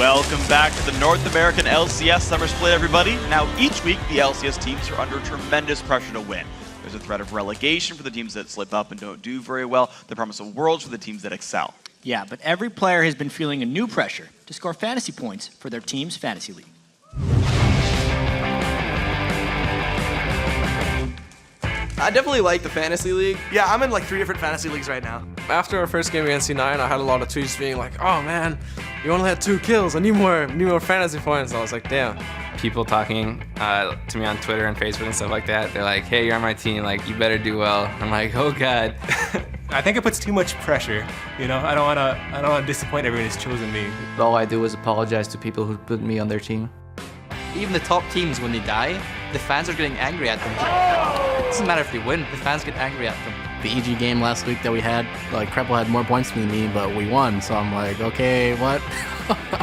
Welcome back to the North American LCS Summer Split, everybody. Now, each week, the LCS teams are under tremendous pressure to win. There's a threat of relegation for the teams that slip up and don't do very well, the promise of worlds for the teams that excel. Yeah, but every player has been feeling a new pressure to score fantasy points for their team's fantasy league. I definitely like the fantasy league. Yeah, I'm in like 3 different fantasy leagues right now. After our first game against C9, I had a lot of tweets being like, oh man, you only had 2 kills, I need more fantasy points. I was like, damn. People talking to me on Twitter and Facebook and stuff like that. They're like, hey, you're on my team, like, you better do well. I'm like, oh God. I think it puts too much pressure. You know, I don't wanna disappoint everyone who's chosen me. All I do is apologize to people who put me on their team. Even the top teams, when they die, the fans are getting angry at them. It doesn't matter if they win, the fans get angry at them. The EG game last week that we had, like Crepple had more points than me, but we won. So I'm like, okay, what?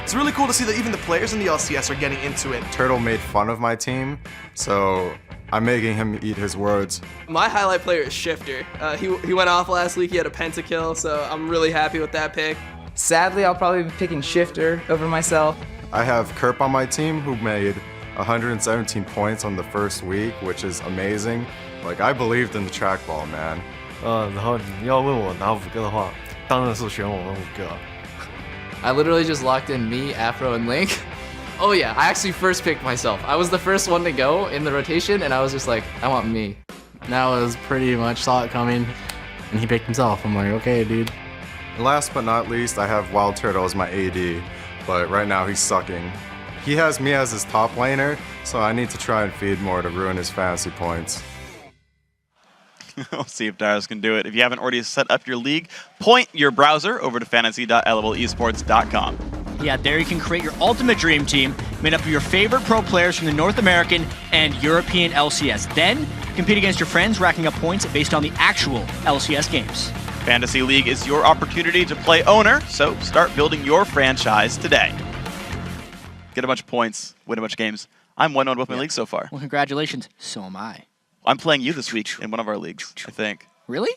It's really cool to see that even the players in the LCS are getting into it. Turtle made fun of my team, so I'm making him eat his words. My highlight player is Shifter. He went off last week, he had a pentakill, so I'm really happy with that pick. Sadly, I'll probably be picking Shifter over myself. I have Kerp on my team who made 117 points on the first week, which is amazing. Like, I believed in the trackball, man. 然后你要问我拿5个的话，当然是选我们5个。I literally just locked in me, Aphro, and Link. Oh yeah, I actually first picked myself. I was the first one to go in the rotation, and I was just like, I want me. That was pretty much saw it coming, and he picked himself. I'm like, okay, dude. And last but not least, I have WildTurtle as my AD, but right now he's sucking. He has me as his top laner, so I need to try and feed more to ruin his fantasy points. We'll see if Dyrus can do it. If you haven't already set up your league, point your browser over to fantasy.llesports.com. Yeah, there you can create your ultimate dream team made up of your favorite pro players from the North American and European LCS. Then, compete against your friends, racking up points based on the actual LCS games. Fantasy League is your opportunity to play owner, so start building your franchise today. Get a bunch of points, win a bunch of games. I'm 1-1 with my league so far. Well, congratulations. So am I. I'm playing you this week in one of our leagues, I think. Really?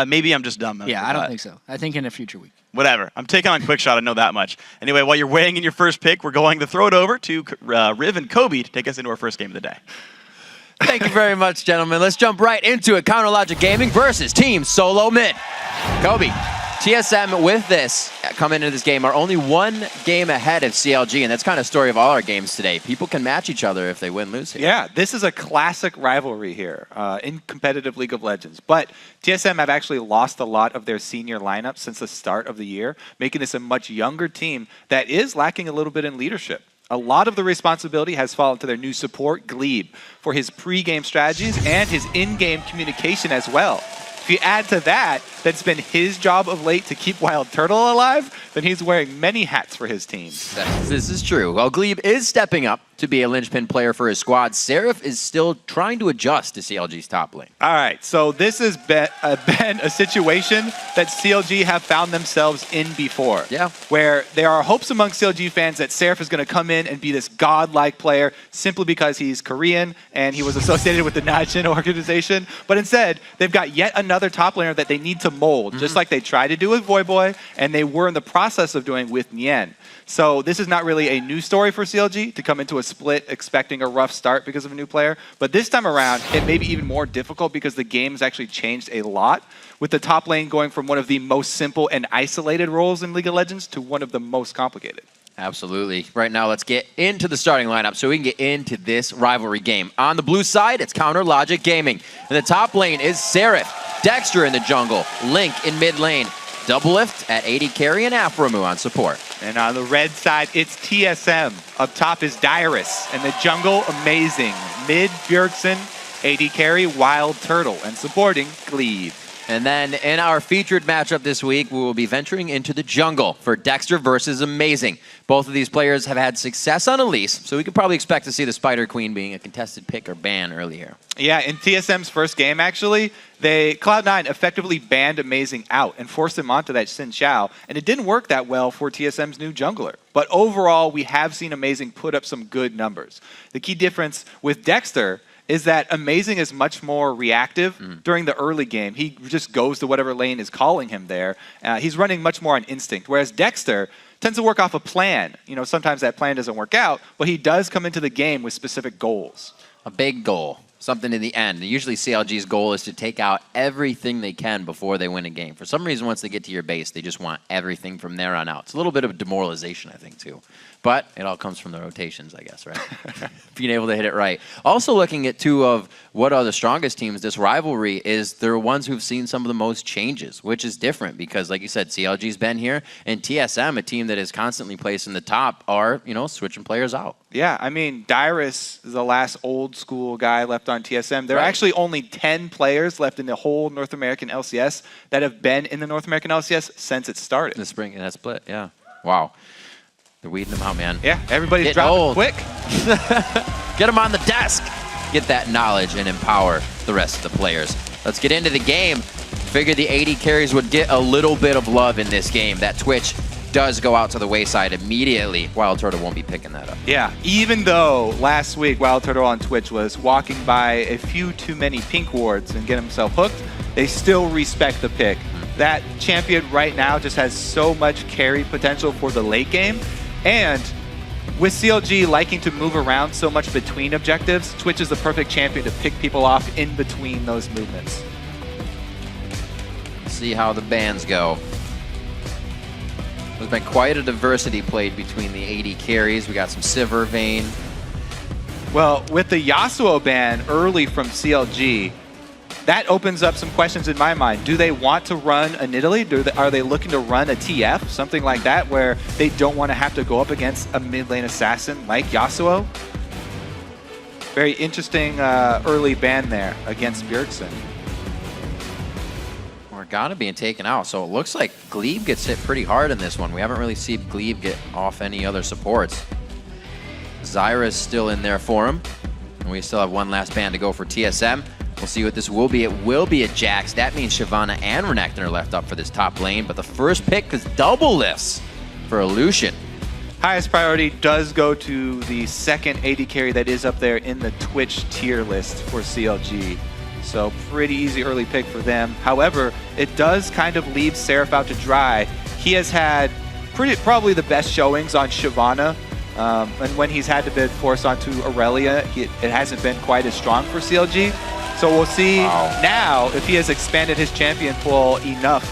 Maybe I'm just dumb. Yeah, I don't think so. I think in a future week. Whatever. I'm taking on Quickshot. I know that much. Anyway, while you're weighing in your first pick, we're going to throw it over to Riv and Kobe to take us into our first game of the day. Thank you very much, gentlemen. Let's jump right into it. Counterlogic Gaming versus Team SoloMid. Kobe, TSM with this, coming into this game, are only 1 game ahead of CLG, and that's kind of the story of all our games today. People can match each other if they win-lose here. Yeah, this is a classic rivalry here in competitive League of Legends. But TSM have actually lost a lot of their senior lineup since the start of the year, making this a much younger team that is lacking a little bit in leadership. A lot of the responsibility has fallen to their new support, Gleeb, for his pre-game strategies and his in-game communication as well. If you add to that, that's been his job of late to keep WildTurtle alive, then he's wearing many hats for his team. This is true. While Gleeb is stepping up to be a linchpin player for his squad, Seraph is still trying to adjust to CLG's top lane. All right, so this has been a situation that CLG have found themselves in before. Yeah. Where there are hopes among CLG fans that Seraph is going to come in and be this godlike player simply because he's Korean and he was associated with the Najin organization. But instead, they've got yet another top laner that they need to mold, just like they tried to do with Voyboy, and they were in the process of doing with Nien. So this is not really a new story for CLG to come into a split expecting a rough start because of a new player. But this time around, it may be even more difficult because the game has actually changed a lot, with the top lane going from one of the most simple and isolated roles in League of Legends to one of the most complicated. Absolutely. Right now, let's get into the starting lineup so we can get into this rivalry game. On the blue side, it's Counterlogic Gaming. And the top lane is Seraph, Dexter in the jungle, Link in mid lane, Doublelift at AD carry, and Aphromoo on support. And on the red side, it's TSM. Up top is Dyrus. And the jungle, amazing. Mid, Bjergsen, AD carry, WildTurtle, and supporting Gleeb. And then in our featured matchup this week, we will be venturing into the jungle for Dexter versus Amazing. Both of these players have had success on Elise, so we could probably expect to see the Spider Queen being a contested pick or ban early here. Yeah, in TSM's first game, actually, Cloud9 effectively banned Amazing out and forced him onto that Xin Xiao, and it didn't work that well for TSM's new jungler. But overall, we have seen Amazing put up some good numbers. The key difference with Dexter is that Amazing is much more reactive during the early game. He just goes to whatever lane is calling him there. He's running much more on instinct, whereas Dexter tends to work off a plan. You know, sometimes that plan doesn't work out, but he does come into the game with specific goals. A big goal, something in the end. Usually CLG's goal is to take out everything they can before they win a game. For some reason, once they get to your base, they just want everything from there on out. It's a little bit of demoralization, I think, too. But it all comes from the rotations, I guess, right? Being able to hit it right. Also looking at two of what are the strongest teams, this rivalry is they're ones who've seen some of the most changes, which is different because, like you said, CLG's been here, and TSM, a team that is constantly placed in the top, are, you know, switching players out. Yeah, I mean, Dyrus is the last old school guy left on TSM. There are actually only 10 players left in the whole North American LCS that have been in the North American LCS since it started. In the spring, and that split, yeah. Wow. They're weeding them out, man. Yeah, everybody's Getting dropping old. quick. Get them on the desk. Get that knowledge and empower the rest of the players. Let's get into the game. Figured the 80 carries would get a little bit of love in this game. That Twitch does go out to the wayside immediately. WildTurtle won't be picking that up. Yeah, even though last week WildTurtle on Twitch was walking by a few too many pink wards and get himself hooked, they still respect the pick. That champion right now just has so much carry potential for the late game. And with CLG liking to move around so much between objectives, Twitch is the perfect champion to pick people off in between those movements. See how the bans go. There's been quite a diversity played between the 80 carries. We got some Sivir Vayne. Well, with the Yasuo ban early from CLG, that opens up some questions in my mind. Do they want to run a Nidalee? Are they looking to run a TF? Something like that where they don't want to have to go up against a mid lane assassin like Yasuo? Very interesting early ban there against Bjergsen. Morgana being taken out, so it looks like Gleeb gets hit pretty hard in this one. We haven't really seen Gleeb get off any other supports. Zyra's still in there for him, and we still have one last ban to go for TSM. We'll see what this will be. It will be a Jax. That means Shyvana and Renekton are left up for this top lane, but the first pick is double lifts for a Lucian. Highest priority does go to the second 80 carry that is up there in the Twitch tier list for CLG. So pretty easy early pick for them. However, it does kind of leave Seraph out to dry. He has had probably the best showings on Shyvana. And when he's had to be forced onto Aurelia, it hasn't been quite as strong for CLG. So we'll see now if he has expanded his champion pool enough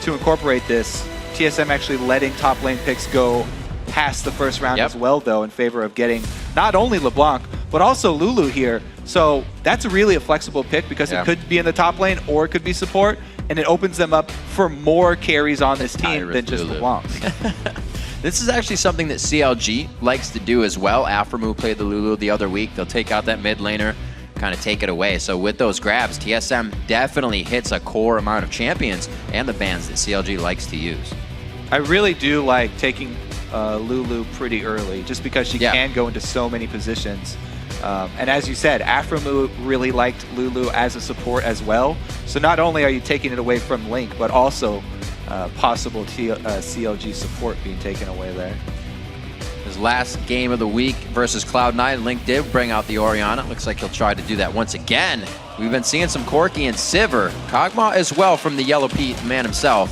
to incorporate this. TSM actually letting top lane picks go past the first round as well, though, in favor of getting not only LeBlanc, but also Lulu here. So that's really a flexible pick because it could be in the top lane or it could be support, and it opens them up for more carries on this team than just LeBlanc. This is actually something that CLG likes to do as well. Aphromoo played the Lulu the other week. They'll take out that mid laner, kind of take it away. So with those grabs, TSM definitely hits a core amount of champions and the bans that CLG likes to use. I really do like taking Lulu pretty early just because she can go into so many positions. And as you said, Aphromoo really liked Lulu as a support as well. So not only are you taking it away from Link, but also possible CLG support being taken away there. His last game of the week versus Cloud9, Link did bring out the Orianna. Looks like he'll try to do that once again. We've been seeing some Corki and Sivir. Kog'Maw as well from the Yellow Pete man himself.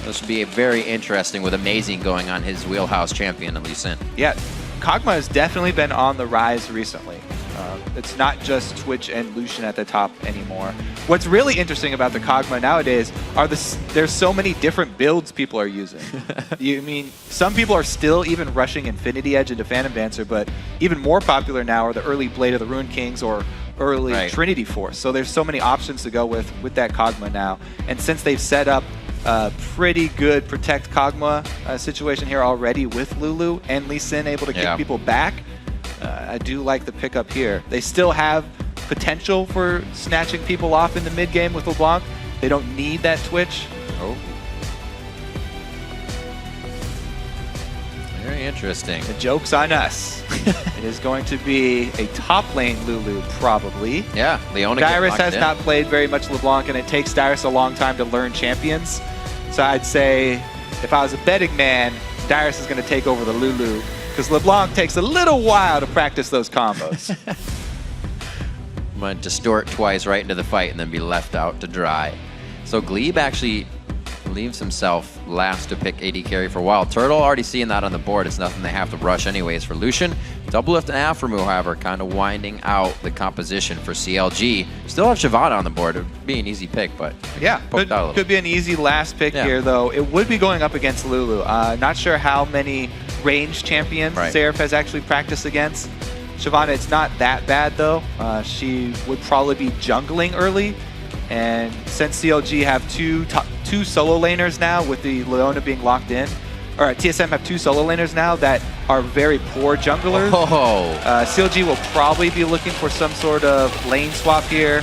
This will be very interesting with Amazing going on his wheelhouse champion, Elise. Yeah, Kog'Maw has definitely been on the rise recently. It's not just Twitch and Lucian at the top anymore. What's really interesting about the Kog'Maw nowadays are there's so many different builds people are using. Some people are still even rushing Infinity Edge into Phantom Dancer, but even more popular now are the early Blade of the Ruined Kings or early Trinity Force. So there's so many options to go with that Kog'Maw now. And since they've set up a pretty good protect Kog'Maw situation here already with Lulu and Lee Sin able to kick people back, I do like the pickup here. They still have potential for snatching people off in the mid game with LeBlanc. They don't need that Twitch. Very interesting. The joke's on us. It is going to be a top lane Lulu, probably. Yeah, Leona. Dyrus has not played very much LeBlanc, and it takes Dyrus a long time to learn champions. So I'd say, if I was a betting man, Dyrus is going to take over the Lulu, because LeBlanc takes a little while to practice those combos. I'm going to distort twice right into the fight and then be left out to dry. So Gleeb actually leaves himself last to pick AD carry for WildTurtle. Already seeing that on the board. It's nothing they have to rush anyways for Lucian. Doublelift and Aphromoo, however, kind of winding out the composition for CLG. Still have Shyvana on the board. It would be an easy pick, but yeah, could be an easy last pick here, though. It would be going up against Lulu. Not sure how many range champions Seraph has actually practiced against. Shyvana, it's not that bad, though. She would probably be jungling early. And since CLG have two solo laners now, with the Leona being locked in, or TSM have 2 solo laners now that are very poor junglers. CLG will probably be looking for some sort of lane swap here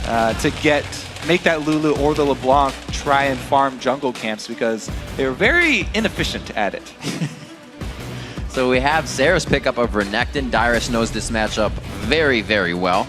to make that Lulu or the LeBlanc try and farm jungle camps, because they're very inefficient at it. So we have Seraph's pickup of Renekton. Dyrus knows this matchup very, very well.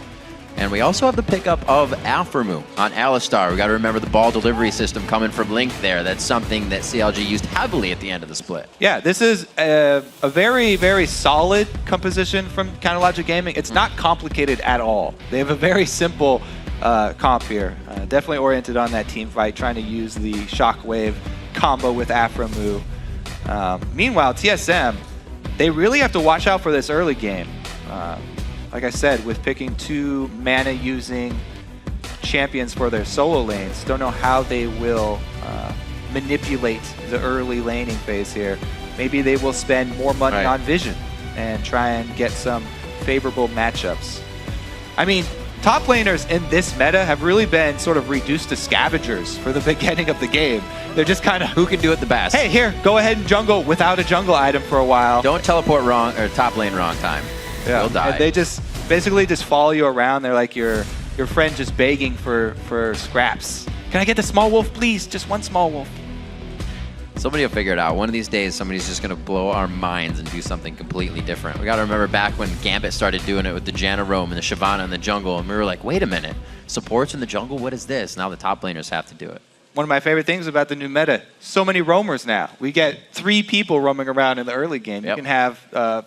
And we also have the pickup of Aphromoo on Alistar. We got to remember the ball delivery system coming from Link there. That's something that CLG used heavily at the end of the split. Yeah, this is a very, very solid composition from CounterLogic Gaming. It's not complicated at all. They have a very simple comp here. Definitely oriented on that team fight, trying to use the Shockwave combo with Aphromoo. Meanwhile, TSM, they really have to watch out for this early game. Like I said, with picking 2 mana-using champions for their solo lanes, don't know how they will manipulate the early laning phase here. Maybe they will spend more money on vision and try and get some favorable matchups. I mean, top laners in this meta have really been sort of reduced to scavengers for the beginning of the game. They're just kind of... Who can do it the best? Hey, here, go ahead and jungle without a jungle item for a while. Don't teleport wrong, or top lane wrong time. Yeah. You'll die. And they just basically just follow you around. They're like your friend just begging for scraps. Can I get the small wolf, please? Just one small wolf. Somebody will figure it out. One of these days, somebody's just going to blow our minds and do something completely different. We got to remember back when Gambit started doing it with the Janna Roam and the Shyvana in the jungle, and we were like, wait a minute, supports in the jungle? What is this? Now the top laners have to do it. One of my favorite things about the new meta, so many roamers now. We get 3 people roaming around in the early game. You can have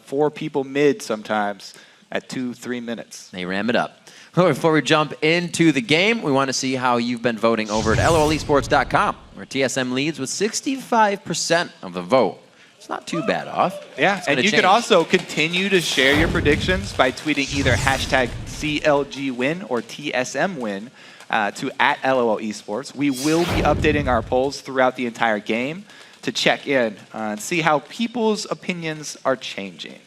4 people mid sometimes at 2-3 minutes. They ram it up. Before we jump into the game, we want to see how you've been voting over at LOLesports.com, where TSM leads with 65% of the vote. It's not too bad off. Yeah, and you can also continue to share your predictions by tweeting either hashtag CLGWin or TSMWin to @LOLesports. We will be updating our polls throughout the entire game to check in and see how people's opinions are changing.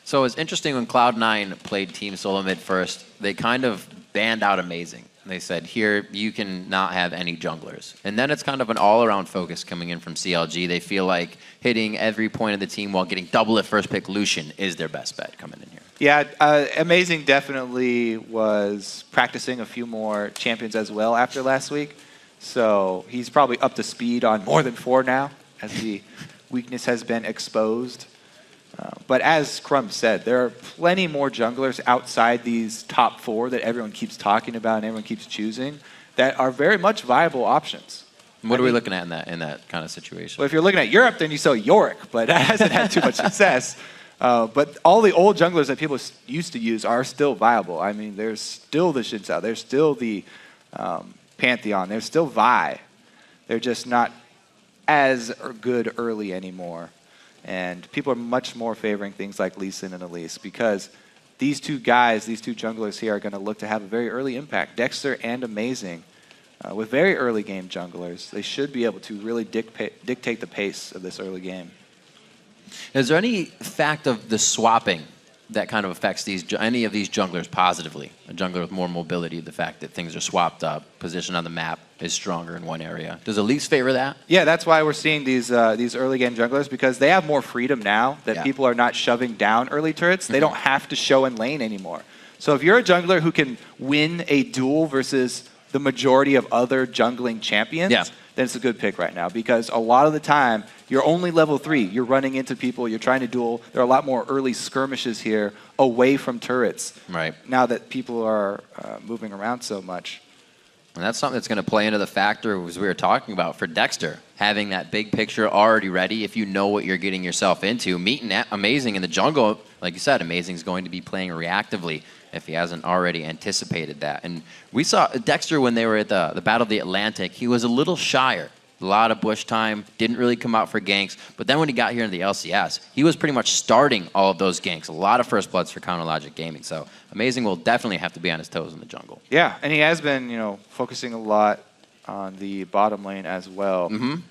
So it was interesting when Cloud9 played Team SoloMid first, they kind of banned out Amazing. They said, here, you can not have any junglers. And then it's kind of an all-around focus coming in from CLG. They feel like hitting every point of the team while getting Doublelift first pick Lucian is their best bet coming in here. Yeah, Amazing definitely was practicing a few more champions as well after last week. So he's probably up to speed on more than 4 now, as the weakness has been exposed. But as Crumb said, there are plenty more junglers outside these top 4 that everyone keeps talking about and everyone keeps choosing that are very much viable options. What are we looking at in that kind of situation? Well, if you're looking at Europe, then you saw Yorick, but that hasn't had too much success. But all the old junglers that people used to use are still viable. I mean, there's still the Shin, there's still the Pantheon, there's still Vi. They're just not as good early anymore. And people are much more favoring things like Lucian and Elise because these 2 guys, these 2 junglers here are going to look to have a very early impact. Dexter and Amazing, with very early game junglers, they should be able to really dictate the pace of this early game. Is there any fact of the swapping that kind of affects any of these junglers positively? A jungler with more mobility, the fact that things are swapped up, position on the map is stronger in one area. Does Elise favor that? Yeah, that's why we're seeing these early game junglers, because they have more freedom now that people are not shoving down early turrets. They don't have to show in lane anymore. So if you're a jungler who can win a duel versus the majority of other jungling champions, then it's a good pick right now, because a lot of the time you're only level 3. You're running into people, you're trying to duel. There are a lot more early skirmishes here away from turrets. Right. Now that people are moving around so much. And that's something that's going to play into the factor, as we were talking about, for Dexter. Having that big picture already ready, if you know what you're getting yourself into. Meeting Amazing in the jungle, like you said, Amazing's going to be playing reactively if he hasn't already anticipated that. And we saw Dexter when they were at the Battle of the Atlantic, he was a little shyer a lot of bush time, didn't really come out for ganks. But then when he got here in the LCS, he was pretty much starting all of those ganks. A lot of first bloods for CounterLogic Gaming. So Amazing will definitely have to be on his toes in the jungle. Yeah, and he has been, focusing a lot on the bottom lane as well.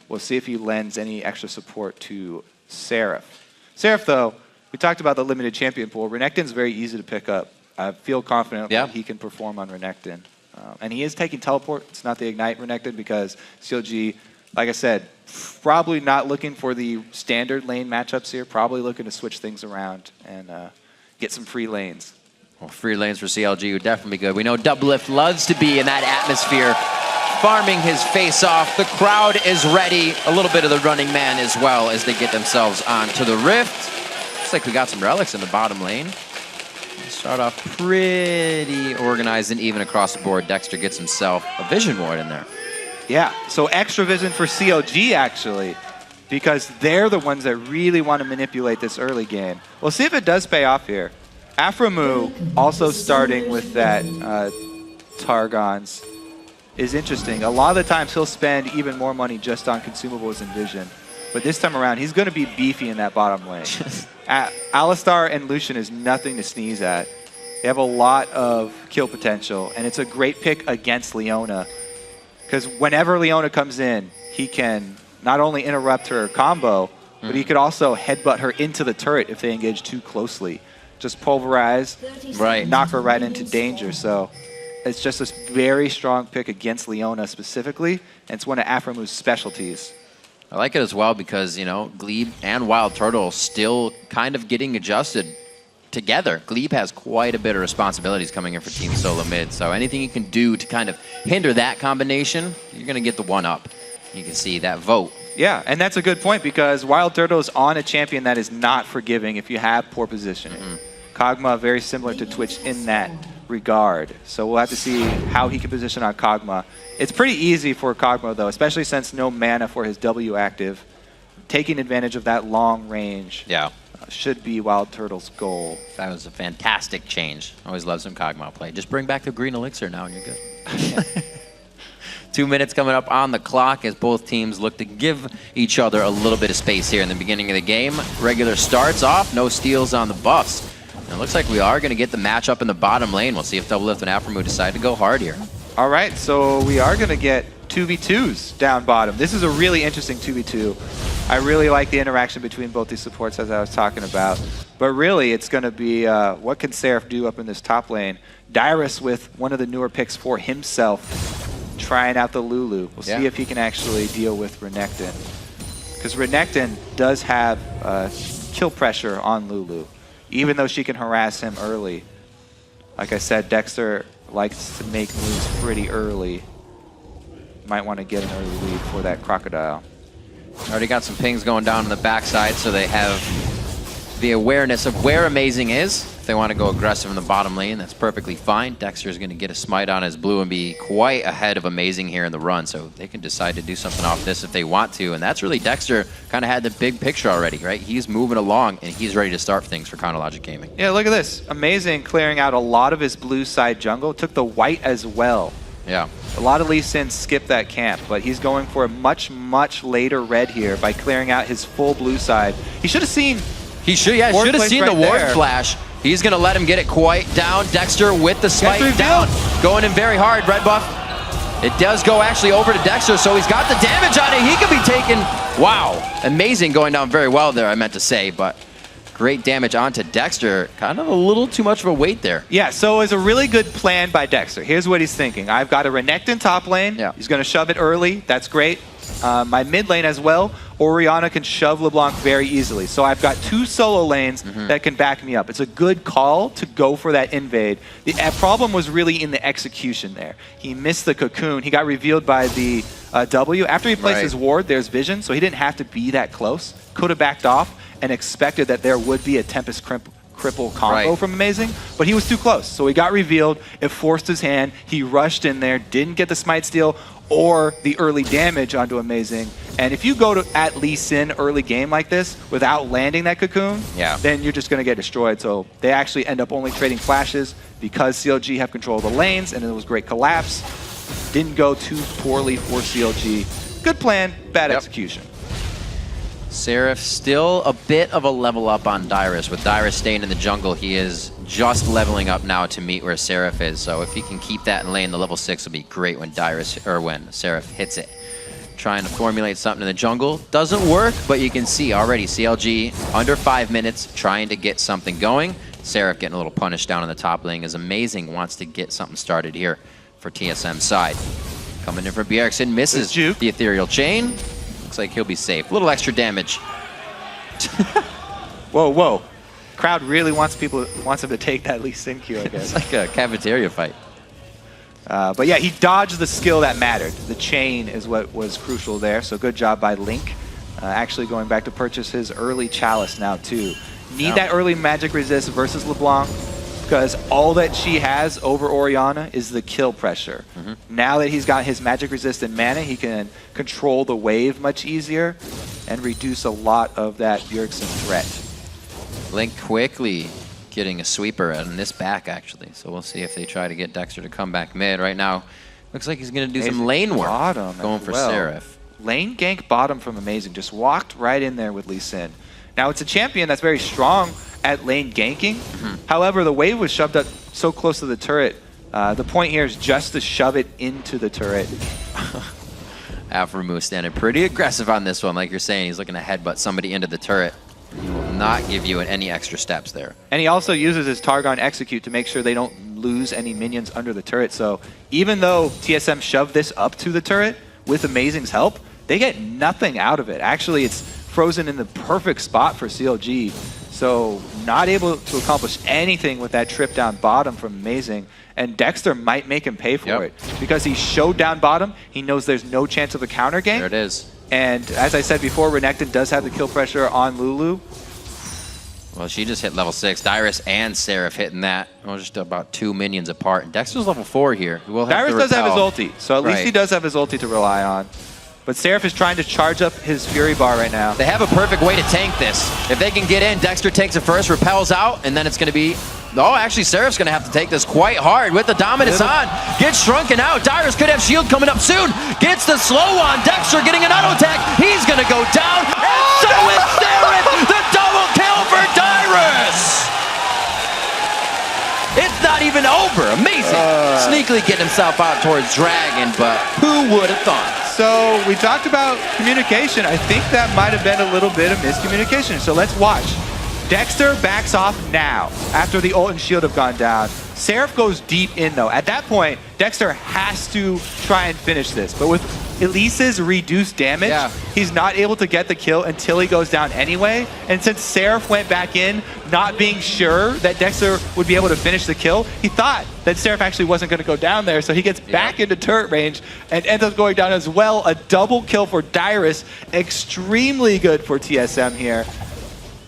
We'll see if he lends any extra support to Seraph. Seraph, though, we talked about the limited champion pool. Renekton's very easy to pick up. I feel confident that he can perform on Renekton. And he is taking teleport. It's not the Ignite Renekton because CLG, like I said, probably not looking for the standard lane matchups here. Probably looking to switch things around and get some free lanes. Well, free lanes for CLG would definitely be good. We know Doublelift loves to be in that atmosphere, farming his face off. The crowd is ready. A little bit of the running man as well as they get themselves onto the rift. Looks like we got some relics in the bottom lane. Start off pretty organized and even across the board. Dexter gets himself a vision ward in there. Yeah, so extra vision for CLG actually, because they're the ones that really want to manipulate this early game. We'll see if it does pay off here. Aphromoo also starting with that Targons is interesting. A lot of the times he'll spend even more money just on consumables and vision. But this time around, he's going to be beefy in that bottom lane. Alistar and Lucian is nothing to sneeze at. They have a lot of kill potential, and it's a great pick against Leona. Because whenever Leona comes in, he can not only interrupt her combo, but he could also headbutt her into the turret if they engage too closely. Just pulverize, knock her right into danger. So it's just a very strong pick against Leona specifically, and it's one of Aphromoo's specialties. I like it as well because, Glebe and WildTurtle still kind of getting adjusted together. Glebe has quite a bit of responsibilities coming in for Team SoloMid, so anything you can do to kind of hinder that combination, you're going to get the one up. You can see that vote. Yeah, and that's a good point because WildTurtle is on a champion that is not forgiving if you have poor positioning. Kog'Maw very similar to Twitch in that regard. So we'll have to see how he can position on Kog'Maw. It's pretty easy for Kog'Maw though, especially since no mana for his W active. Taking advantage of that long range should be WildTurtle's goal. That was a fantastic change. Always love some Kog'Maw play. Just bring back the green elixir now and you're good. 2 minutes coming up on the clock as both teams look to give each other a little bit of space here in the beginning of the game. Regular starts off, no steals on the buffs. And it looks like we are going to get the matchup in the bottom lane. We'll see if Doublelift and Aphromoo decide to go hard here. All right, so we are going to get 2v2s down bottom. This is a really interesting 2v2. I really like the interaction between both these supports as I was talking about. But really, it's going to be what can Seraph do up in this top lane. Dyrus with one of the newer picks for himself, trying out the Lulu. We'll see if he can actually deal with Renekton. Because Renekton does have kill pressure on Lulu, even though she can harass him early. Like I said, Dexter likes to make moves pretty early. Might want to get an early lead for that Crocodile. Already got some pings going down on the backside, so they have the awareness of where Amazing is. If they want to go aggressive in the bottom lane, that's perfectly fine. Dexter is going to get a smite on his blue and be quite ahead of Amazing here in the run, so they can decide to do something off this if they want to. And that's really Dexter kind of had the big picture already, right? He's moving along, and he's ready to start things for CounterLogic Gaming. Yeah, look at this. Amazing clearing out a lot of his blue side jungle. Took the white as well. Yeah. A lot of Lee Sin skipped that camp, but he's going for a much, much later red here by clearing out his full blue side. He should have seen... He should have seen the ward flash. He's going to let him get it quite down. Dexter with the smite down. Going in very hard. Red buff. It does go actually over to Dexter, so he's got the damage on it. He could be taken. Wow. Amazing going down very well there, I meant to say, but great damage onto Dexter. Kind of a little too much of a weight there. Yeah, so it was a really good plan by Dexter. Here's what he's thinking. I've got a Renekton top lane. Yeah. He's going to shove it early. That's great. My mid lane as well, Orianna can shove LeBlanc very easily. So I've got two solo lanes that can back me up. It's a good call to go for that invade. The problem was really in the execution there. He missed the cocoon. He got revealed by the W. After he placed his ward, there's vision, so he didn't have to be that close. Could have backed off and expected that there would be a Tempest Cripple combo from Amazing, but he was too close. So he got revealed. It forced his hand. He rushed in there, didn't get the smite steal or the early damage onto Amazing. And if you go to at least in early game like this without landing that cocoon, then you're just going to get destroyed. So they actually end up only trading flashes because CLG have control of the lanes, and it was great collapse. Didn't go too poorly for CLG. Good plan, bad execution. Seraph still a bit of a level up on Dyrus. With Dyrus staying in the jungle, he is just leveling up now to meet where Seraph is. So if he can keep that in lane, the level 6 will be great when when Seraph hits it. Trying to formulate something in the jungle. Doesn't work, but you can see already CLG under 5 minutes trying to get something going. Seraph getting a little punished down in the top lane is amazing. Wants to get something started here for TSM's side. Coming in for Bjergsen, misses the ethereal chain. Looks like he'll be safe. A little extra damage. Whoa, whoa. Crowd really wants him to take that Lee Sin Q, I guess. It's like a cafeteria fight. But yeah, he dodged the skill that mattered. The chain is what was crucial there, so good job by Link. Actually going back to purchase his early Chalice now too. Need that early magic resist versus Leblanc, because all that she has over Orianna is the kill pressure. Now that he's got his magic resist and mana, he can control the wave much easier and reduce a lot of that Bjergsen threat. Link quickly getting a sweeper on this back, actually. So we'll see if they try to get Dexter to come back mid. Right now, looks like he's going to do some lane work. Bottom going for Seraph. Lane gank bottom from Amazing. Just walked right in there with Lee Sin. Now, it's a champion that's very strong at lane ganking. However, the wave was shoved up so close to the turret. The point here is just to shove it into the turret. Aphromoo standing pretty aggressive on this one. Like you're saying, he's looking to headbutt somebody into the turret. He will not give you any extra steps there. And he also uses his Targon Execute to make sure they don't lose any minions under the turret. So even though TSM shoved this up to the turret with Amazing's help, they get nothing out of it. Actually, it's frozen in the perfect spot for CLG. So not able to accomplish anything with that trip down bottom from Amazing. And Dexter might make him pay for it. Because he showed down bottom, he knows there's no chance of a counter gank. There it is. And as I said before, Renekton does have the kill pressure on Lulu. Well, she just hit level 6. Dyrus and Seraph hitting that. Oh, just about 2 minions apart. And Dexter's level 4 here. Dyrus does have his ulti, so at least he does have his ulti to rely on. But Seraph is trying to charge up his Fury Bar right now. They have a perfect way to tank this. If they can get in, Dexter takes it first, repels out, and then it's going to be... Oh, actually, Seraph's going to have to take this quite hard with the dominance on. Gets shrunken out. Dyrus could have shield coming up soon. Gets the slow on. Dexter getting an auto attack. He's going to go down. And so is Seraph. The double kill for Dyrus. It's not even over. Amazing. Sneakily getting himself out towards Dragon, but who would have thought? So we talked about communication. I think that might have been a little bit of miscommunication. So let's watch. Dexter backs off now after the ult and shield have gone down. Seraph goes deep in though. At that point, Dexter has to try and finish this. But with Elise's reduced damage, he's not able to get the kill until he goes down anyway. And since Seraph went back in, not being sure that Dexter would be able to finish the kill, he thought that Seraph actually wasn't going to go down there. So he gets back into turret range and ends up going down as well. A double kill for Dyrus. Extremely good for TSM here.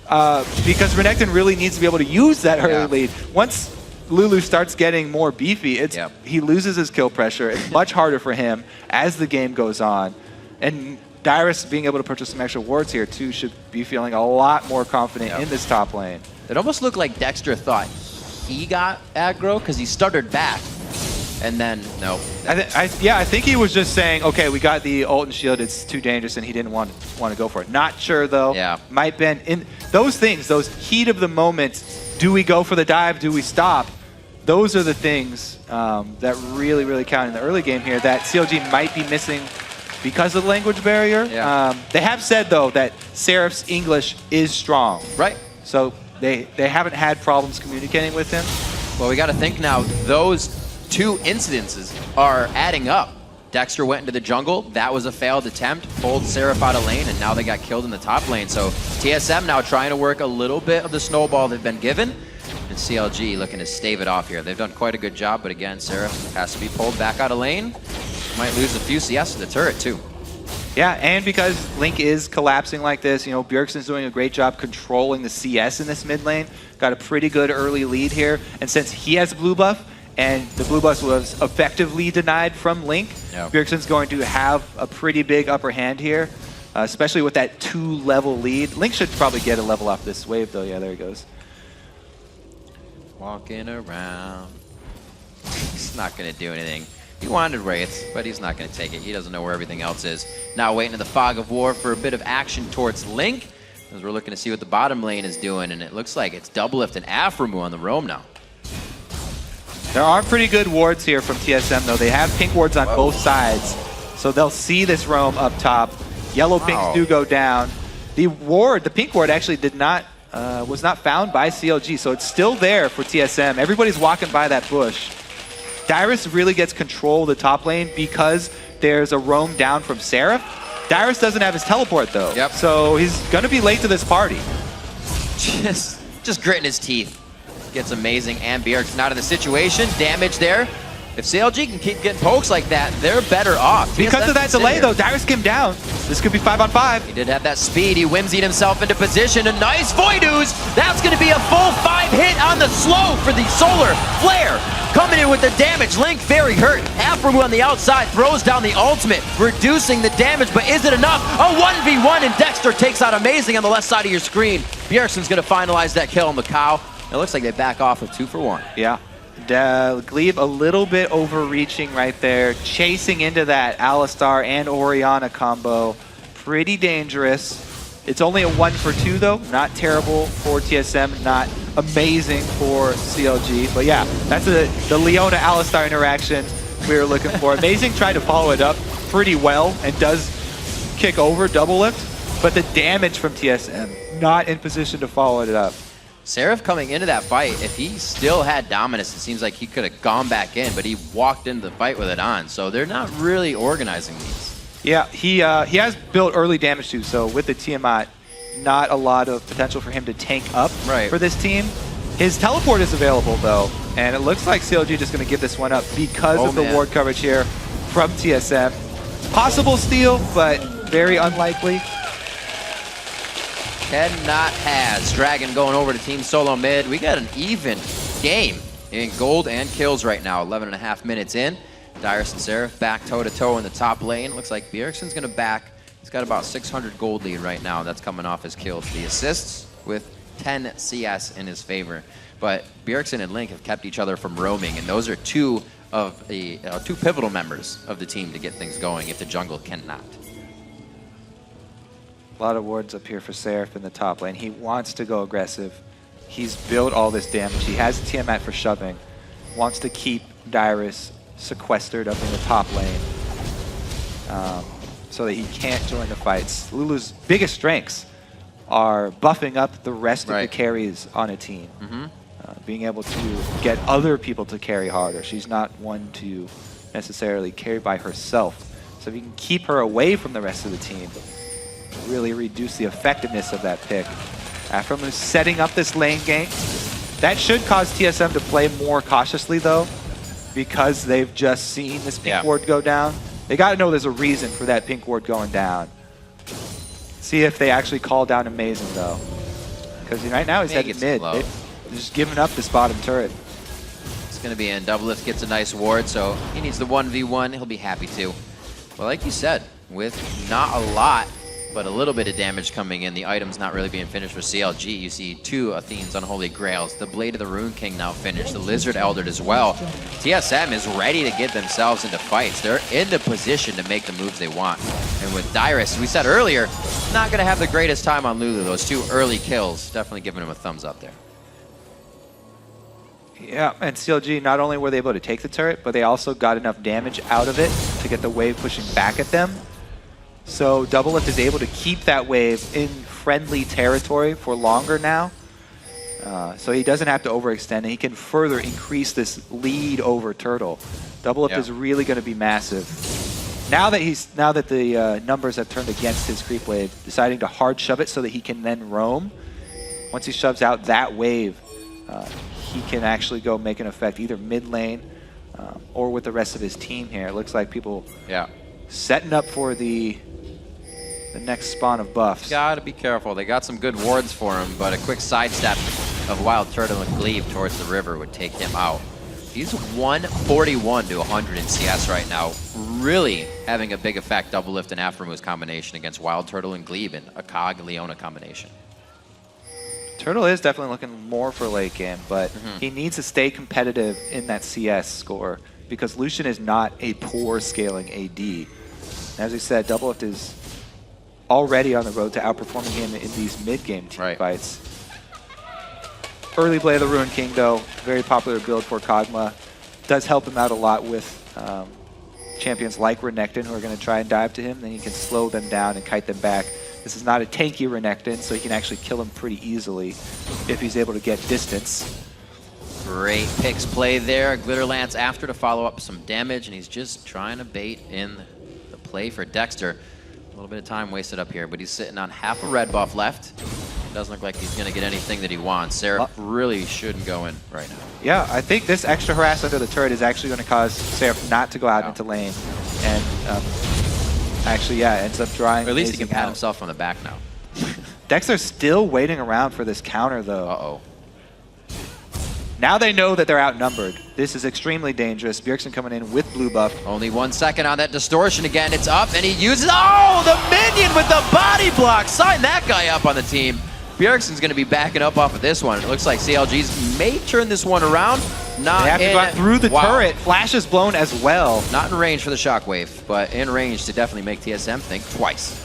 Because Renekton really needs to be able to use that early lead. Once Lulu starts getting more beefy, he loses his kill pressure. It's much harder for him as the game goes on. And Dyrus being able to purchase some extra wards here too should be feeling a lot more confident in this top lane. It almost looked like Dexter thought he got aggro because he stuttered back. And then, no. I think he was just saying, okay, we got the ult and shield, it's too dangerous, and he didn't want to go for it. Not sure, though. Might been in those things, those heat of the moment, do we go for the dive, do we stop? Those are the things that really, really count in the early game here that CLG might be missing because of the language barrier. They have said, though, that Seraph's English is strong. Right. So they haven't had problems communicating with him. Well, we got to think now, those 2 incidences are adding up. Dexter went into the jungle. That was a failed attempt. Pulled Seraph out of lane, and now they got killed in the top lane. So TSM now trying to work a little bit of the snowball they've been given. And CLG looking to stave it off here. They've done quite a good job, but again, Seraph has to be pulled back out of lane. Might lose a few CS to the turret, too. Yeah, and because Link is collapsing like this, Bjergsen's doing a great job controlling the CS in this mid lane. Got a pretty good early lead here. And since he has blue buff, and the blue buff was effectively denied from Link, Bjergsen's going to have a pretty big upper hand here, especially with that 2-level lead. Link should probably get a level off this wave, though. Yeah, there he goes. Walking around. It's not going to do anything. He wanted Wraiths, but he's not going to take it. He doesn't know where everything else is. Now waiting in the fog of war for a bit of action towards Link, as we're looking to see what the bottom lane is doing, and it looks like it's Doublelift and Aphromoo on the roam now. There are pretty good wards here from TSM, though. They have pink wards on both sides, so they'll see this roam up top. Yellow pinks do go down. The pink ward actually was not found by CLG, so it's still there for TSM. Everybody's walking by that bush. Dyrus really gets control of the top lane because there's a roam down from Seraph. Dyrus doesn't have his teleport, though, so he's going to be late to this party. Just gritting his teeth. Gets amazing, and Bjergsen out of the situation. Damage there. If CLG can keep getting pokes like that, they're better off. Because of that delay, though, Dyrus came down. This could be 5-on-5. He did have that speed. He whimsied himself into position. A nice Void Ooze. That's going to be a full 5 hit on the slow for the Solar Flare. Coming in with the damage. Link very hurt. Aphromoo on the outside throws down the ultimate, reducing the damage, but is it enough? A 1v1, and Dexter takes out Amazing on the left side of your screen. Bjergsen's going to finalize that kill on the cow. It looks like they back off with 2 for 1. Yeah. Gleeb a little bit overreaching right there, chasing into that Alistar and Orianna combo. Pretty dangerous. It's only a 1 for 2 though, not terrible for TSM, not amazing for CLG. But yeah, that's the Leona Alistar interaction we were looking for. Amazing tried to follow it up pretty well and does kick over Doublelift, but the damage from TSM, not in position to follow it up. Seraph coming into that fight, if he still had dominance, it seems like he could have gone back in, but he walked into the fight with it on, so they're not really organizing these. Yeah, he has built early damage too, so with the Tiamat, not a lot of potential for him to tank up for this team. His teleport is available though, and it looks like CLG just going to give this one up because of the ward coverage here from TSM. Possible steal, but very unlikely. Cannot has. Dragon going over to Team SoloMid. We got an even game in gold and kills right now. 11.5 minutes in. Dyrus and Seraph back toe-to-toe in the top lane. Looks like Bjergsen's going to back. He's got about 600 gold lead right now. That's coming off his kills. The assists with 10 CS in his favor. But Bjergsen and Link have kept each other from roaming, and those are two of the two pivotal members of the team to get things going if the jungle cannot. A lot of wards up here for Seraph in the top lane. He wants to go aggressive. He's built all this damage. He has a Tiamat for shoving. Wants to keep Dyrus sequestered up in the top lane so that he can't join the fights. Lulu's biggest strengths are buffing up the rest of the carries on a team. Being able to get other people to carry harder. She's not one to necessarily carry by herself. So if you can keep her away from the rest of the team, really reduce the effectiveness of that pick. Aphromoo setting up this lane gank. That should cause TSM to play more cautiously though, because they've just seen this pink ward go down. They got to know there's a reason for that pink ward going down. See if they actually call down Amazing though, because right now he's headed mid. They're just giving up this bottom turret. It's going to be in. Doublelift gets a nice ward, so he needs the 1v1. He'll be happy to. Well, like you said, with not a lot, but a little bit of damage coming in. The item's not really being finished for CLG. You see 2 Athene's Unholy Grails. The Blade of the Rune King now finished. The Lizard Eldered as well. TSM is ready to get themselves into fights. They're in the position to make the moves they want. And with Dyrus, we said earlier, not going to have the greatest time on Lulu. Those 2 early kills, definitely giving him a thumbs up there. Yeah, and CLG, not only were they able to take the turret, but they also got enough damage out of it to get the wave pushing back at them. So Doublelift is able to keep that wave in friendly territory for longer now. So he doesn't have to overextend, and he can further increase this lead over Turtle. Doublelift is really going to be massive. Now that the numbers have turned against his creep wave, deciding to hard shove it so that he can then roam. Once he shoves out that wave, he can actually go make an effect either mid lane or with the rest of his team here. It looks like people setting up for the next spawn of buffs. Gotta be careful. They got some good wards for him, but a quick sidestep of WildTurtle and Gleeb towards the river would take him out. He's 141 to 100 in CS right now. Really having a big effect, Doublelift and Aphromoos combination against WildTurtle and Gleeb in a Kog-Leona combination. Turtle is definitely looking more for late game, but he needs to stay competitive in that CS score because Lucian is not a poor scaling AD. As we said, Doublelift is already on the road to outperforming him in these mid-game team fights. Early play of the Ruined King, though, very popular build for Kog'Maw. Does help him out a lot with champions like Renekton, who are going to try and dive to him. Then he can slow them down and kite them back. This is not a tanky Renekton, so he can actually kill him pretty easily if he's able to get distance. Great picks play there. Glitterlance after to follow up some damage, and he's just trying to bait in the play for Dexter. A little bit of time wasted up here, but he's sitting on half a red buff left. Doesn't look like he's going to get anything that he wants. Seraph really shouldn't go in right now. Yeah, I think this extra harass under the turret is actually going to cause Seraph not to go out into lane. And actually, yeah, ends up drawing. Or at least he can pat himself on the back now. Dexter's still waiting around for this counter, though. Uh-oh. Now they know that they're outnumbered. This is extremely dangerous. Bjergsen coming in with blue buff. Only 1 second on that distortion again. It's up, and he uses... Oh, the minion with the body block! Sign that guy up on the team. Bjergsen's going to be backing up off of this one. It looks like CLG's may turn this one around. Not they have to go through the turret. Flash is blown as well. Not in range for the shockwave, but in range to definitely make TSM think twice.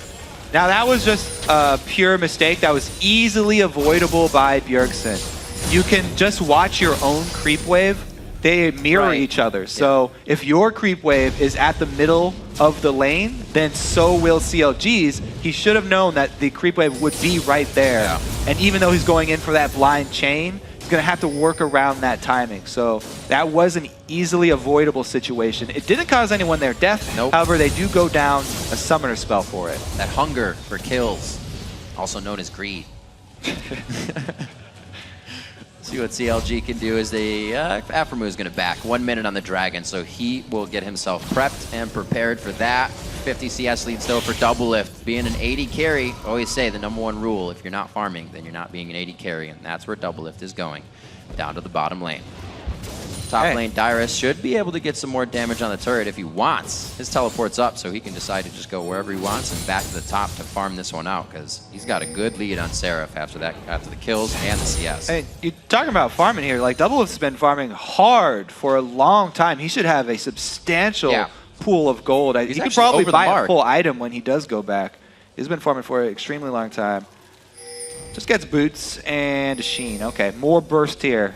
Now that was just a pure mistake that was easily avoidable by Bjergsen. You can just watch your own creep wave. They mirror each other. So if your creep wave is at the middle of the lane, then so will CLG's. He should have known that the creep wave would be right there. Yeah. And even though he's going in for that blind chain, he's going to have to work around that timing. So that was an easily avoidable situation. It didn't cause anyone their death. Nope. However, they do go down a summoner spell for it. That hunger for kills, also known as greed. See what CLG can do as they... Aphromoo is going to back 1 minute on the dragon, so he will get himself prepped and prepared for that. 50 CS lead still for Doublelift. Being an 80 carry, I always say the #1 rule, if you're not farming, then you're not being an 80 carry, and that's where Doublelift is going, down to the bottom lane. Top lane, Dyrus should be able to get some more damage on the turret if he wants. His teleport's up, so he can decide to just go wherever he wants and back to the top to farm this one out, because he's got a good lead on Seraph after the kills and the CS. Hey, you're talking about farming here. Like, Doublelift's been farming hard for a long time. He should have a substantial pool of gold. He could probably buy a full item when he does go back. He's been farming for an extremely long time. Just gets boots and a Shin. Okay, more burst here.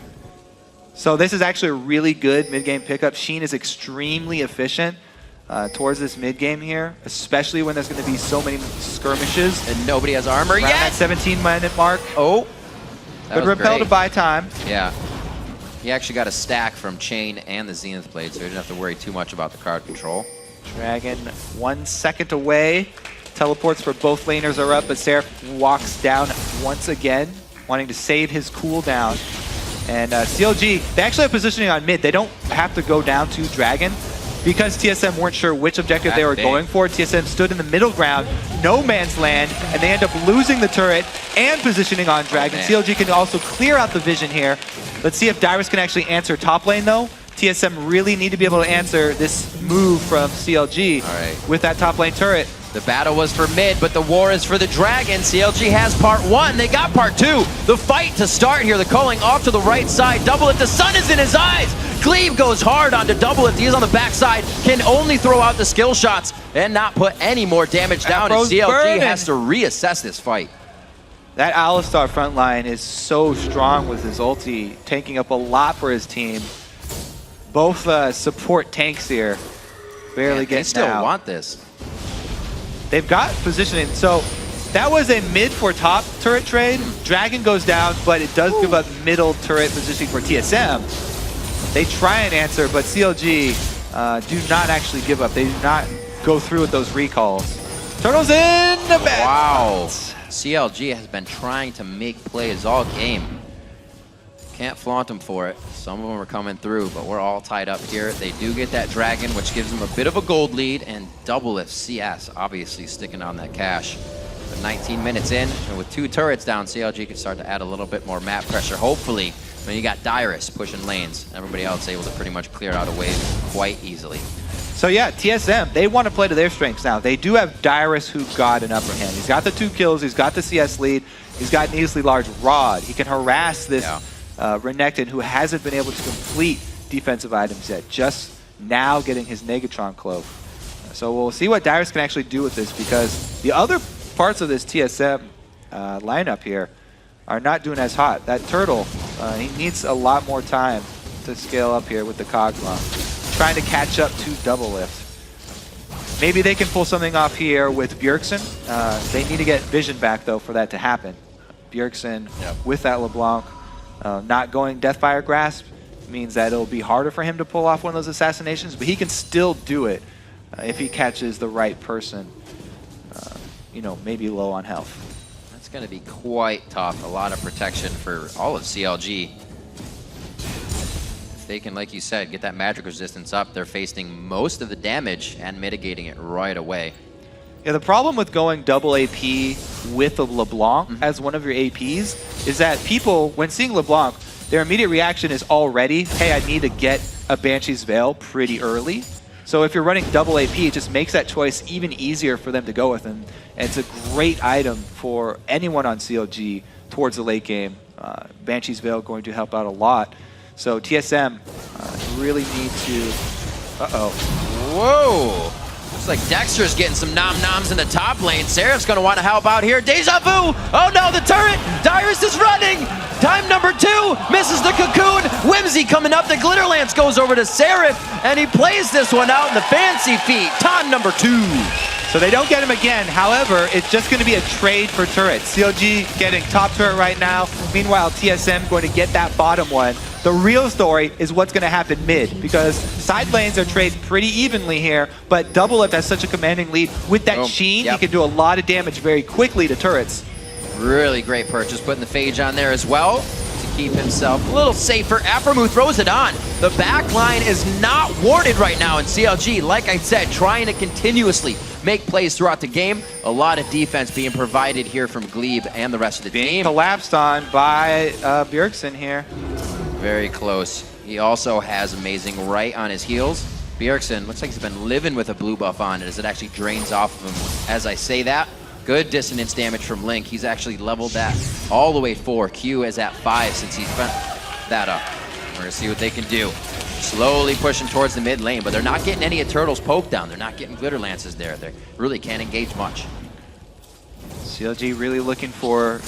So this is actually a really good mid-game pickup. Shin is extremely efficient towards this mid-game here, especially when there's going to be so many skirmishes. And nobody has armor yet. That 17-minute mark. Oh. Good repel to buy time. Yeah. He actually got a stack from Chain and the Zenith Blade, so he didn't have to worry too much about the card control. Dragon 1 second away. Teleports for both laners are up, but Seraph walks down once again, wanting to save his cooldown. And CLG, they actually have positioning on mid. They don't have to go down to Dragon. Because TSM weren't sure which objective they were going for, TSM stood in the middle ground, no man's land, and they end up losing the turret and positioning on Dragon. CLG can also clear out the vision here. Let's see if Dyrus can actually answer top lane, though. TSM really need to be able to answer this move from CLG with that top lane turret. The battle was for mid, but the war is for the dragon. CLG has part 1. They got part 2. The fight to start here. The calling off to the right side. Doublelift, the sun is in his eyes. Gleeb goes hard onto Doublelift. He is on the backside. Can only throw out the skill shots and not put any more damage down. And CLG has to reassess this fight. That Alistar front line is so strong with his ulti, taking up a lot for his team. Both support tanks here. Barely getting They still out. want this. They've got positioning. So that was a mid for top turret trade. Dragon goes down, but it does give up middle turret positioning for TSM. They try and answer, but CLG do not actually give up. They do not go through with those recalls. Turtles in the back. Wow. CLG has been trying to make plays all game. Can't flaunt them for it. Some of them are coming through, but we're all tied up here. They do get that dragon, which gives them a bit of a gold lead, and Doublelift CS obviously sticking on that cash. But 19 minutes in, and with 2 turrets down, CLG can start to add a little bit more map pressure, hopefully. When you got Dyrus pushing lanes, everybody else able to pretty much clear out a wave quite easily. So yeah, TSM, they want to play to their strengths now. They do have Dyrus who got an upper hand. He's got the 2 kills, he's got the CS lead, he's got an easily large rod. He can harass this Renekton, who hasn't been able to complete defensive items yet. Just now getting his Negatron Cloak. So we'll see what Dyrus can actually do with this, because the other parts of this TSM lineup here are not doing as hot. That Turtle, he needs a lot more time to scale up here with the Kog'Maw, trying to catch up to Doublelift. Maybe they can pull something off here with Bjergsen. They need to get vision back, though, for that to happen. Bjergsen with that LeBlanc not going Deathfire Grasp means that it'll be harder for him to pull off one of those assassinations, but he can still do it if he catches the right person, you know, maybe low on health. That's going to be quite tough. A lot of protection for all of CLG. If they can, like you said, get that magic resistance up, they're facing most of the damage and mitigating it right away. Yeah, the problem with going double AP with a LeBlanc as one of your APs is that people, when seeing LeBlanc, their immediate reaction is already, hey, I need to get a Banshee's Veil pretty early. So if you're running double AP, it just makes that choice even easier for them to go with. And it's a great item for anyone on CLG towards the late game. Banshee's Veil going to help out a lot. So TSM really need to... Whoa! Looks like Dexter's getting some nom-noms in the top lane. Seraph's gonna want to help out here. Deja vu! Oh no, the turret! Dyrus is running! Time number 2, misses the cocoon. Whimsy coming up, the Glitter Lance goes over to Seraph, and he plays this one out in the fancy feet. Time number 2. So they don't get him again. However, it's just going to be a trade for turrets. CLG getting top turret right now. Meanwhile, TSM going to get that bottom one. The real story is what's going to happen mid, because side lanes are traded pretty evenly here, but Doublelift has such a commanding lead. With that Sheen, he can do a lot of damage very quickly to turrets. Really great purchase, putting the Phage on there as well to keep himself a little safer. Aphromoo throws it on. The back line is not warded right now in CLG. Like I said, trying to continuously make plays throughout the game. A lot of defense being provided here from Glebe and the rest of the team. Collapsed on by Bjergsen here. Very close. He also has amazing right on his heels. Bjergsen looks like he's been living with a blue buff on it as it actually drains off of him. As I say that, good dissonance damage from Link. He's actually leveled that all the way 4. Q is at 5 since he spent that up. We're gonna see what they can do. Slowly pushing towards the mid lane, but they're not getting any of Turtle's poke down. They're not getting Glitter Lances there. They really can't engage much. CLG really looking for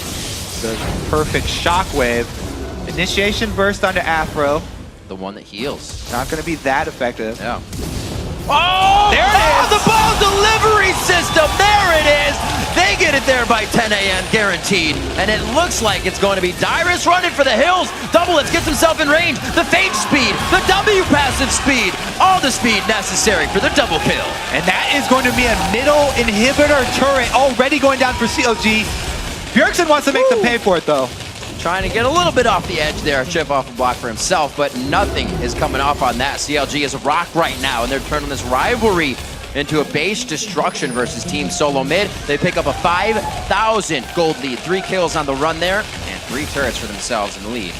the perfect shockwave. Initiation burst onto Aphro. The one that heals. Not going to be that effective. Yeah. Oh! There it is! The ball delivery system! There it is! They get it there by 10 a.m. guaranteed. And it looks like it's going to be Dyrus running for the hills. Doublelift gets himself in range. The Phage speed, the W passive speed, all the speed necessary for the double kill. And that is going to be a middle inhibitor turret already going down for CLG. Bjergsen wants to make them pay for it, though. Trying to get a little bit off the edge there, chip off a block for himself, but nothing is coming off on that. CLG is a rock right now, and they're turning this rivalry into a base destruction versus Team SoloMid. They pick up a 5,000 gold lead, 3 kills on the run there, and 3 turrets for themselves in the lead.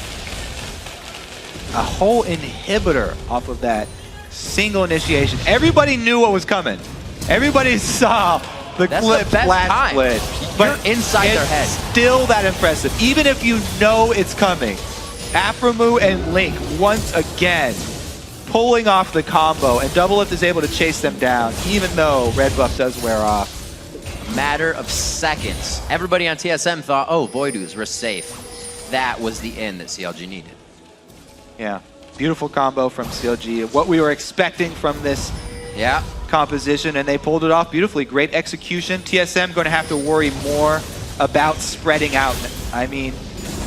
A whole inhibitor off of that single initiation. Everybody knew what was coming. Everybody saw the clip blast split. But you're inside their head. Still that impressive, even if you know it's coming. Aphromoo and Link once again pulling off the combo, and Doublelift is able to chase them down, even though red buff does wear off. Matter of seconds. Everybody on TSM thought, oh, Voidoos, we're safe. That was the end that CLG needed. Yeah, beautiful combo from CLG. What we were expecting from this composition, and they pulled it off beautifully. Great execution. TSM going to have to worry more about spreading out. I mean,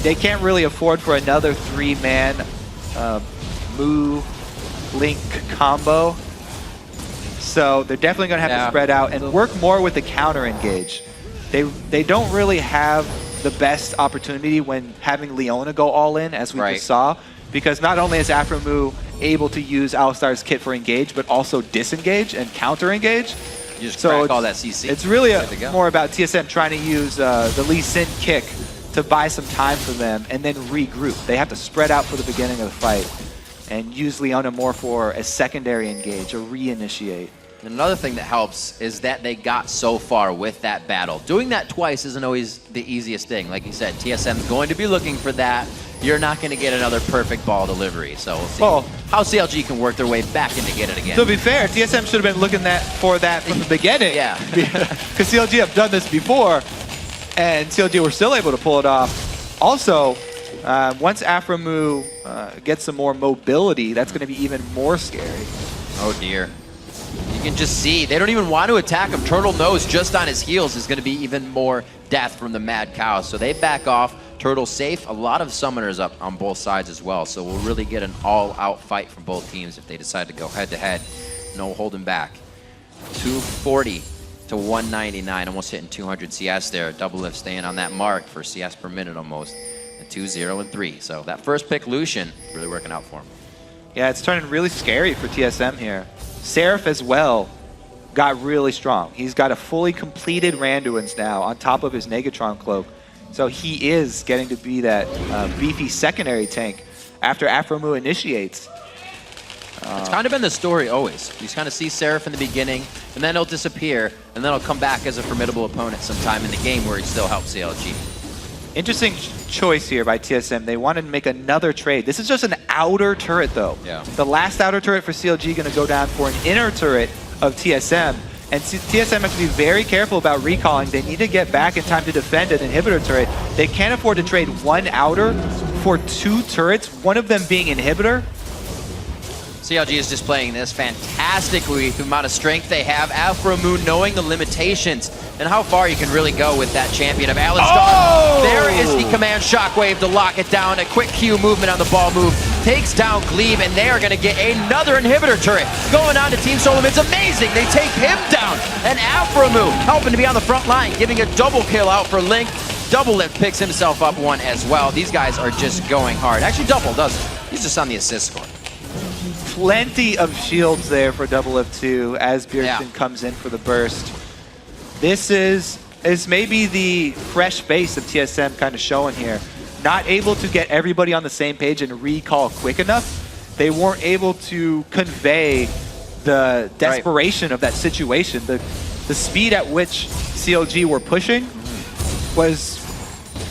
they can't really afford for another 3-man Moo Link combo. So they're definitely going to have to spread out and work more with the counter engage. They don't really have the best opportunity when having Leona go all in, as we just saw, because not only is Aphromoo able to use Alistar's kit for engage, but also disengage and counter engage. You just crack all that CC. It's really more about TSM trying to use the Lee Sin kick to buy some time for them and then regroup. They have to spread out for the beginning of the fight and use Leona more for a secondary engage, a reinitiate. Another thing that helps is that they got so far with that battle. Doing that twice isn't always the easiest thing. Like you said, TSM's going to be looking for that you're not going to get another perfect ball delivery. So we'll see how CLG can work their way back in to get it again. To be fair, TSM should have been looking for that from the beginning. Yeah. Because CLG have done this before, and CLG were still able to pull it off. Also, once Aphromoo gets some more mobility, that's going to be even more scary. Oh dear. You can just see, they don't even want to attack him. Turtle knows just on his heels is going to be even more death from the Mad Cow. So they back off. Turtle safe. A lot of summoners up on both sides as well. So we'll really get an all-out fight from both teams if they decide to go head-to-head. No holding back. 240 to 199, almost hitting 200 CS there. Doublelift staying on that mark for CS per minute almost. 2-0 and 3. So that first pick, Lucian, really working out for him. Yeah, it's turning really scary for TSM here. Seraph as well got really strong. He's got a fully completed Randuin's now on top of his Negatron cloak. So he is getting to be that beefy secondary tank after Aphromoo initiates. It's kind of been the story always. You just kind of see Seraph in the beginning, and then he'll disappear, and then he'll come back as a formidable opponent sometime in the game where he still helps CLG. Interesting choice here by TSM. They wanted to make another trade. This is just an outer turret, though. Yeah. The last outer turret for CLG going to go down for an inner turret of TSM. And TSM has to be very careful about recalling. They need to get back in time to defend an inhibitor turret. They can't afford to trade one outer for 2 turrets, one of them being inhibitor. CLG is just playing this fantastically with the amount of strength they have. Aphromoo knowing the limitations and how far you can really go with that champion of Alistar. Oh! There is the command shockwave to lock it down. A quick Q movement on the ball move. Takes down Gleeb, and they are going to get another inhibitor turret. Going on to Team SoloMid. It's amazing. They take him down. And Aphromoo helping to be on the front line, giving a double kill out for Link. Doublelift picks himself up one as well. These guys are just going hard. Actually, Double doesn't. He's just on the assist score. Plenty of shields there for Doublelift 2 as Bjergsen comes in for the burst. This is maybe the fresh face of TSM kind of showing here. Not able to get everybody on the same page and recall quick enough. They weren't able to convey the desperation of that situation. The speed at which CLG were pushing was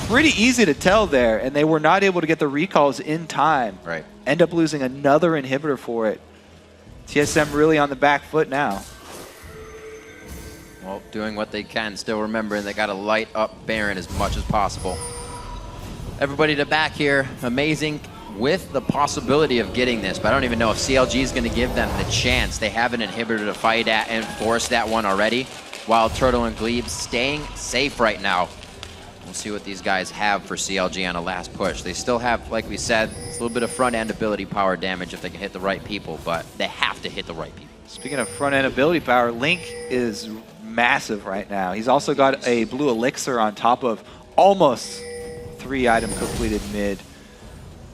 pretty easy to tell there, and they were not able to get the recalls in time. Right. End up losing another inhibitor for it. TSM really on the back foot now. Well, doing what they can, still remembering they got to light up Baron as much as possible. Everybody to back here, amazing with the possibility of getting this, but I don't even know if CLG is going to give them the chance. They have an inhibitor to fight at and force that one already. WildTurtle and Gleeb staying safe right now. We'll see what these guys have for CLG on a last push. They still have, like we said, a little bit of front-end ability power damage if they can hit the right people, but they have to hit the right people. Speaking of front-end ability power, Link is massive right now. He's also got a blue elixir on top of almost 3-item completed mid.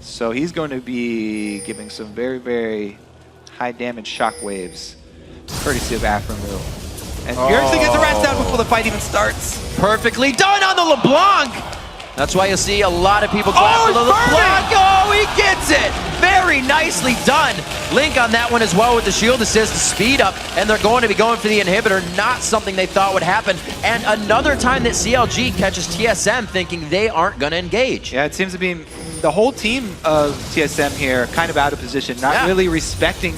So he's going to be giving some very, very high damage shockwaves, courtesy of Aphromoo. And Bjergsen gets the rest down before the fight even starts. Perfectly done on the Leblanc! That's why you'll see a lot of people go after the Leblanc. Oh, he gets it! Very nicely done. Link on that one as well with the shield assist, the speed up, and they're going to be going for the inhibitor. Not something they thought would happen. And another time that CLG catches TSM thinking they aren't going to engage. Yeah, it seems to be the whole team of TSM here kind of out of position, not really respecting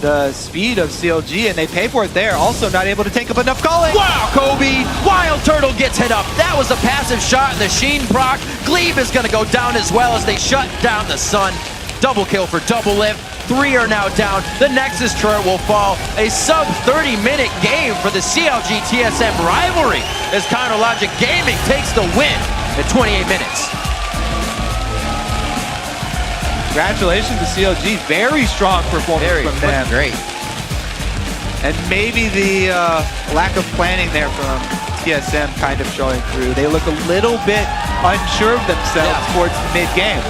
the speed of CLG, and they pay for it there. Also not able to take up enough calling. Wow, Kobe! WildTurtle gets hit up. That was a passive shot in the Shin proc. Gleeb is going to go down as well as they shut down the Sun. Double kill for Doublelift. 3 are now down. The Nexus turret will fall. A sub 30-minute game for the CLG TSM rivalry as CounterLogic Gaming takes the win in 28 minutes. Congratulations to CLG. Very strong performance from them. Great. And maybe the lack of planning there from TSM kind of showing through. They look a little bit unsure of themselves towards mid-game.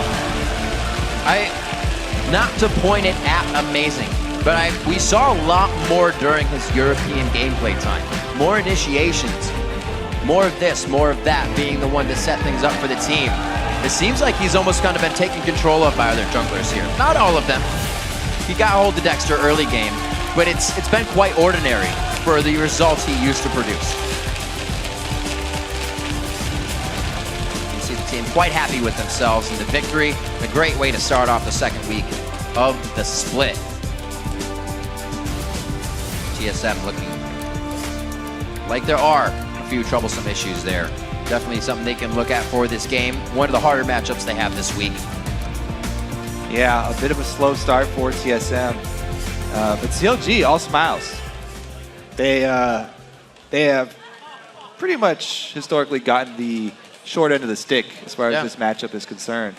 Not to point it at amazing, but we saw a lot more during his European gameplay time. More initiations, more of this, more of that, being the one to set things up for the team. It seems like he's almost kind of been taken control of by other junglers here. Not all of them. He got hold of Dexter early game, but it's been quite ordinary for the results he used to produce. You see the team quite happy with themselves in the victory. A great way to start off the second week of the split. TSM looking like there are a few troublesome issues there. Definitely something they can look at for this game. One of the harder matchups they have this week. Yeah, a bit of a slow start for TSM. But CLG, all smiles. They have pretty much historically gotten the short end of the stick as far as this matchup is concerned.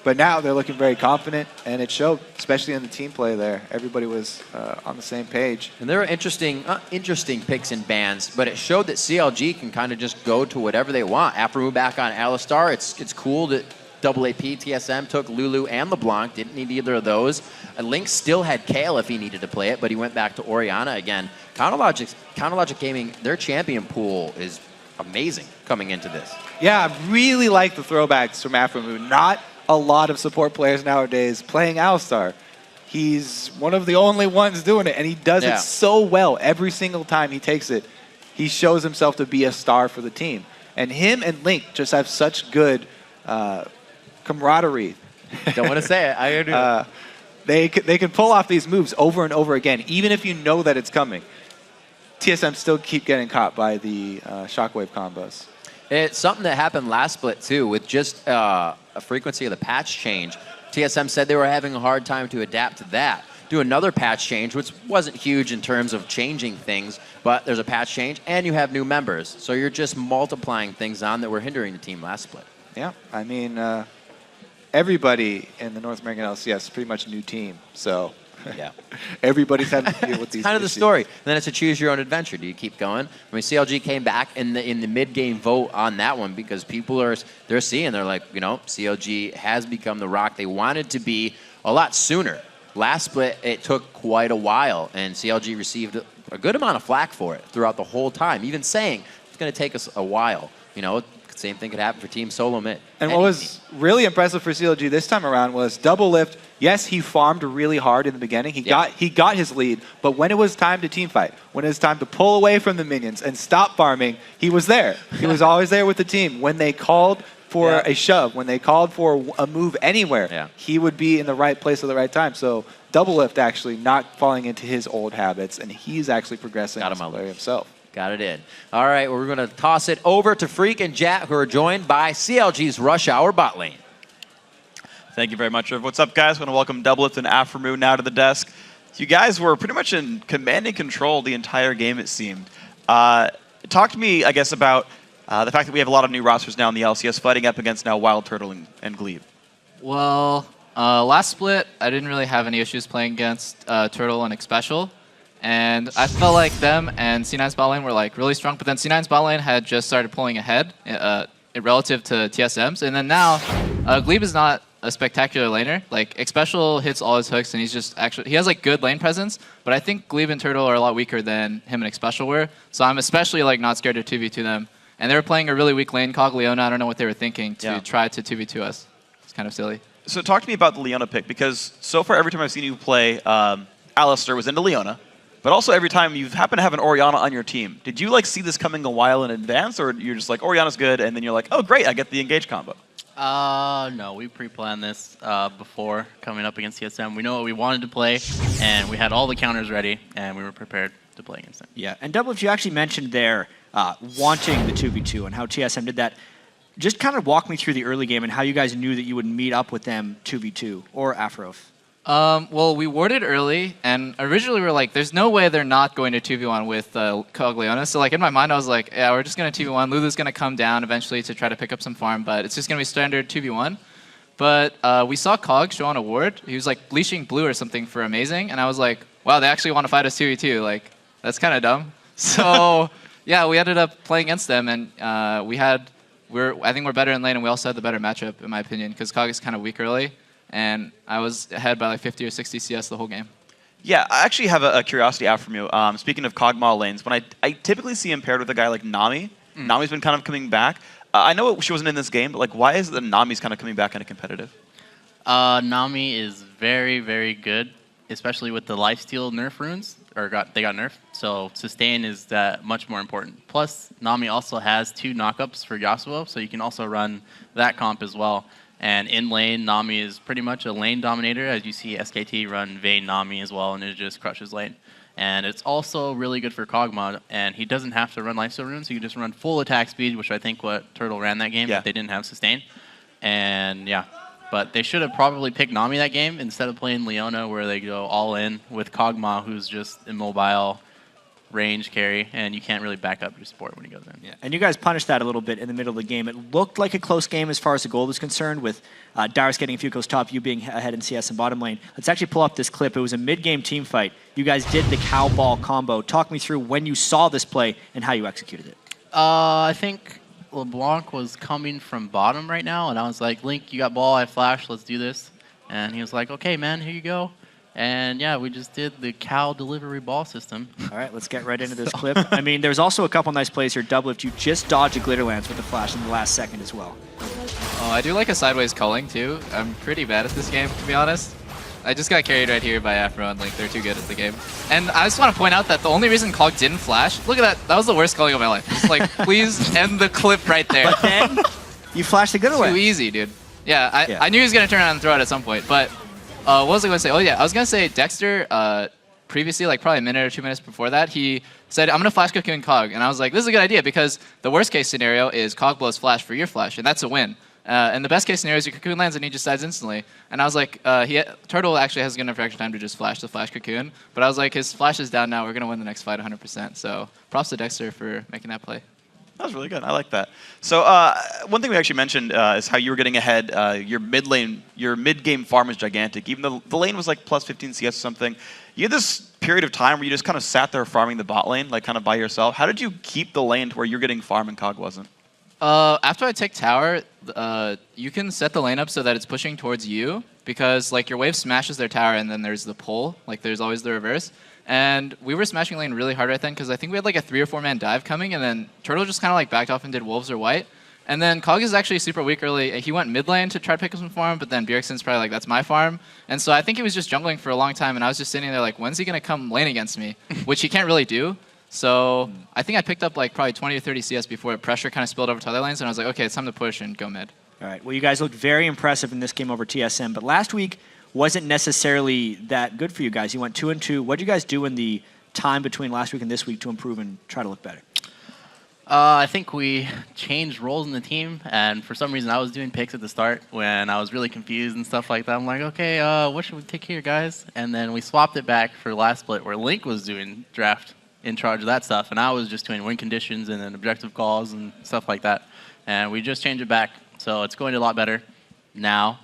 But now they're looking very confident, and it showed, especially in the team play there. Everybody was on the same page. And there are interesting picks and bans, but it showed that CLG can kind of just go to whatever they want. Aphromoo back on Alistar. It's cool that AAP TSM took Lulu and LeBlanc. Didn't need either of those. Link still had Kale if he needed to play it, but he went back to Orianna again. Counterlogic Gaming, their champion pool is amazing coming into this. Yeah, I really like the throwbacks from Aphromoo. Not a lot of support players nowadays playing Alistar. He's one of the only ones doing it, and he does it so well. Every single time he takes it, he shows himself to be a star for the team. And him and Link just have such good camaraderie. Don't want to say it. I agree. They can pull off these moves over and over again, even if you know that it's coming. TSM still keep getting caught by the shockwave combos. It's something that happened last split, too, with just a frequency of the patch change. TSM said they were having a hard time to adapt to that. Do another patch change, which wasn't huge in terms of changing things, but there's a patch change, and you have new members. So you're just multiplying things on that were hindering the team last split. Yeah, I mean, everybody in the North American LCS is pretty much a new team, so... Yeah, everybody's having to deal with these. Kind of the story. And then it's a choose your own adventure. Do you keep going? I mean, CLG came back in the mid game vote on that one because people they're like, you know, CLG has become the rock they wanted to be a lot sooner. Last split, it took quite a while, and CLG received a good amount of flack for it throughout the whole time, even saying it's going to take us a while. You know, same thing could happen for Team SoloMid. And what was really impressive for CLG this time around was Doublelift. Yes, he farmed really hard in the beginning. He got his lead, but when it was time to teamfight, when it was time to pull away from the minions and stop farming, he was there. He was always there with the team. When they called for a shove, when they called for a move anywhere, he would be in the right place at the right time. So Doublelift actually not falling into his old habits, and he's actually progressing as a player himself. Got it in. All right, well, we're going to toss it over to Freak and Jat, who are joined by CLG's Rush Hour bot lane. Thank you very much. What's up, guys? I want to welcome Doublelift and Aphromoo now to the desk. You guys were pretty much in command and control the entire game, it seemed. Talk to me, I guess, about the fact that we have a lot of new rosters now in the LCS fighting up against now WildTurtle and Gleeb. Well, last split, I didn't really have any issues playing against Turtle and Xpecial. And I felt like them and C9's bot lane were like really strong, but then C9's bot lane had just started pulling ahead relative to TSM's. And then now, Gleeb is not a spectacular laner. Like, Xpecial hits all his hooks, and he's just he has like good lane presence, but I think Gleeb and Turtle are a lot weaker than him and Xpecial were. So I'm especially like not scared to 2v2 them. And they were playing a really weak lane, Cog Leona. I don't know what they were thinking to try to 2v2 us. It's kind of silly. So talk to me about the Leona pick, because so far every time I've seen you play, Alistar was into Leona. But also every time you happen to have an Orianna on your team. Did you like see this coming a while in advance, or you're just like, Orianna's good, and then you're like, oh great, I get the engage combo? No, we pre-planned this before coming up against TSM. We know what we wanted to play, and we had all the counters ready, and we were prepared to play against them. Yeah, and Doublelift, you actually mentioned there wanting the 2v2 and how TSM did that. Just kind of walk me through the early game and how you guys knew that you would meet up with them 2v2 or Aphro. Well, we warded early, and originally we were like, there's no way they're not going to 2v1 with Kog Leona. So like in my mind, I was like, yeah, we're just going to 2v1. Lulu's going to come down eventually to try to pick up some farm, but it's just going to be standard 2v1. But we saw Kog show on a ward. He was like bleaching blue or something for Amazing, and I was like, wow, they actually want to fight us 2v2. Like, that's kind of dumb. So yeah, we ended up playing against them, and I think we're better in lane, and we also had the better matchup, in my opinion, because Kog is kind of weak early. And I was ahead by like 50 or 60 CS the whole game. Yeah, I actually have a curiosity from you. Speaking of Kog'Maw lanes, when I typically see him paired with a guy like Nami, Nami's been kind of coming back. I know she wasn't in this game, but like, why is it that Nami's kind of coming back in a competitive? Nami is very, very good, especially with the lifesteal nerf runes. they got nerfed. So sustain is that much more important. Plus, Nami also has 2 knockups for Yasuo, so you can also run that comp as well. And in lane, Nami is pretty much a lane dominator, as you see SKT run Vayne Nami as well, and it just crushes lane. And it's also really good for Kog'Maw, and he doesn't have to run lifesteal runes, so you can just run full attack speed, which I think what Turtle ran that game, but they didn't have sustain. And yeah, but they should have probably picked Nami that game instead of playing Leona, where they go all in with Kog'Maw, who's just immobile, range carry, and you can't really back up your support when he goes in. Yeah. And you guys punished that a little bit in the middle of the game. It looked like a close game as far as the goal was concerned, with Dyrus getting a few kills top, you being ahead in CS and bottom lane. Let's actually pull up this clip. It was a mid-game team fight. You guys did the cow ball combo. Talk me through when you saw this play and how you executed it. I think Leblanc was coming from bottom right now, and I was like, Link, you got ball, I have flash, let's do this. And he was like, okay, man, here you go. And yeah, we just did the cow delivery ball system. All right, let's get right into this clip. I mean, there's also a couple nice plays here. Doublelift, you just dodged a glitter lance with the flash in the last second as well. Oh, I do like a sideways culling too. I'm pretty bad at this game, to be honest. I just got carried right here by Aphromoo and Link. They're too good at the game. And I just want to point out that the only reason Kog didn't flash, look at that. That was the worst culling of my life. Just like, please end the clip right there. But then you flashed the glitter lance. Too easy, dude. Yeah, I knew he was going to turn around and throw it at some point, but what was I going to say? Oh, yeah, I was going to say Dexter, previously, like probably a minute or 2 minutes before that, he said, I'm going to flash Cocoon Kog. And I was like, this is a good idea, because the worst case scenario is Kog blows flash for your flash, and that's a win. And the best case scenario is your Cocoon lands and he just dies instantly. And I was like, Turtle actually has enough extra time to just flash the flash Cocoon. But I was like, his flash is down now. We're going to win the next fight 100%. So props to Dexter for making that play. That was really good. I like that. So one thing we actually mentioned is how you were getting ahead. Your mid-game farm is gigantic. Even though the lane was like plus 15 CS or something, you had this period of time where you just kind of sat there farming the bot lane, like kind of by yourself. How did you keep the lane to where you're getting farm and Kog wasn't? After I take tower, you can set the lane up so that it's pushing towards you, because like your wave smashes their tower and then there's the pull. Like there's always the reverse. And we were smashing lane really hard right then, because I think we had like a 3 or 4 man dive coming, and then Turtle just kind of like backed off and did wolves or white. And then Kog is actually super weak early. He went mid lane to try to pick up some farm, but then Bjergsen's probably like, that's my farm. And so I think he was just jungling for a long time, and I was just sitting there like, when's he going to come lane against me? Which he can't really do. So I think I picked up like probably 20 or 30 CS before the pressure kind of spilled over to other lanes, and I was like, okay, it's time to push and go mid. All right, well, you guys looked very impressive in this game over TSM, but last week wasn't necessarily that good for you guys. You went 2-2. What did you guys do in the time between last week and this week to improve and try to look better? I think we changed roles in the team, and for some reason I was doing picks at the start when I was really confused and stuff like that. I'm like, okay, what should we take here, guys? And then we swapped it back for last split where Link was doing draft in charge of that stuff, and I was just doing win conditions and then objective calls and stuff like that. And we just changed it back, so it's going a lot better now.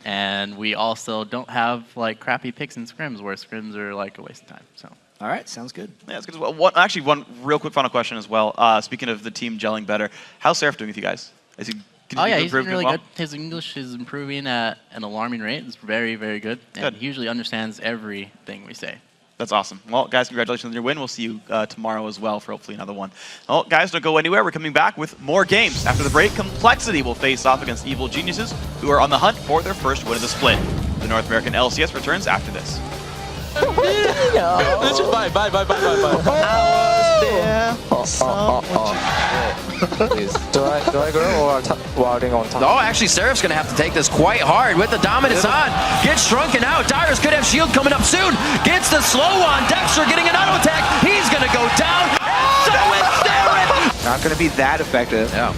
And we also don't have like crappy picks in scrims where scrims are like a waste of time. So. All right, sounds good. Yeah, that's good as well. Actually, one real quick final question as well. Speaking of the team gelling better, how's Seraph doing with you guys? Is he? Oh yeah, he's doing really good. His English is improving at an alarming rate. It's very, very good. And he usually understands everything we say. That's awesome. Well, guys, congratulations on your win. We'll see you tomorrow as well for hopefully another one. Well, guys, don't go anywhere. We're coming back with more games. After the break, Complexity will face off against Evil Geniuses, who are on the hunt for their first win of the split. The North American LCS returns after this. Bye. Do I go or wilding on top? Oh, actually, Seraph's gonna have to take this quite hard with the dominance on. Gets shrunken out. Dyrus could have shield coming up soon. Gets the slow on. Dexter getting an auto attack. He's gonna go down. So is Seraph. Not gonna be that effective. Yeah.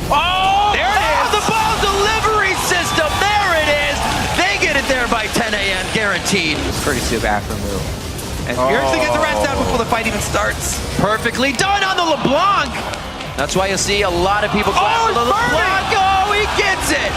Oh, there it is. The ball delivery system. There it is. They get it there by 10 a.m. guaranteed. Courtesy of Aphromoo. And Bjergsen gets the rest down before the fight even starts. Perfectly done on the Leblanc. That's why you see a lot of people going for the Leblanc. Oh, he gets it.